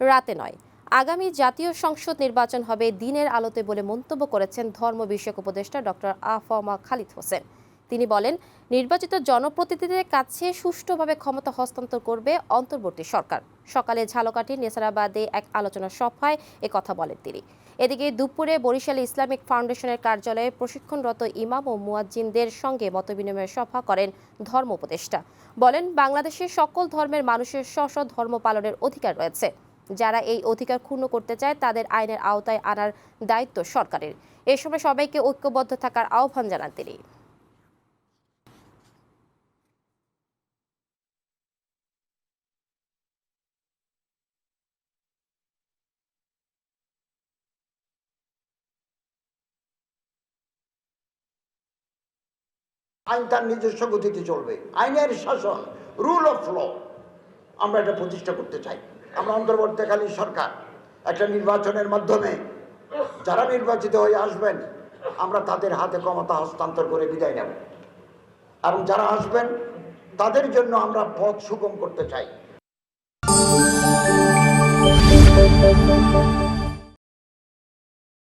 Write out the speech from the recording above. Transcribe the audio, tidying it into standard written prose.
রাতে নয়, আগামী জাতীয় সংসদ নির্বাচন হবে দিনের আলোতে বলে মন্তব্য করেছেন ধর্ম বিষয়ক উপদেষ্টা ডক্টর আ.ফ.ম. খালিদ হোসেন। তিনি বলেন, নির্বাচিত জনপ্রতিনিধিদের কাছে সুষ্ঠুভাবে ক্ষমতা হস্তান্তর করবে অন্তর্বর্তী সরকার। সকালে ঝালকাঠির নেসারাবাদে এক আলোচনা সভায় কথা বলেন তিনি। এদিকে দুপুরে বরিশালে ইসলামিক ফাউন্ডেশনের কার্যালয়ে প্রশিক্ষণরত ইমাম ও মুয়াজ্জিনদের সঙ্গে মতবিনিময় সভা করেন ধর্ম উপদেষ্টা। বলেন, বাংলাদেশের সকল ধর্মের মানুষের স্ব ধর্ম পালনের অধিকার রয়েছে। যারা এই অধিকার ক্ষুণ্ণ করতে চায় তাদের আইনের আওতায় আনার দায়িত্ব সরকারের। এ সময় সবাইকে ঐক্যবদ্ধ থাকার আহ্বান জানান তিনি। আইন তার নিজস্ব গতিতে চলবে, আইনের শাসন, রুল অফ ল আমরা এটা প্রতিষ্ঠা করতে চাই। আমরা অন্তর্বর্তীকালীন সরকার একটা নির্বাচনের মাধ্যমে যারা নির্বাচিত হয়ে আসবেন আমরা তাদের হাতে ক্ষমতা হস্তান্তর করে বিদায় নেব, এবং যারা আসবেন তাদের জন্য আমরা পথ সুগম করতে চাই।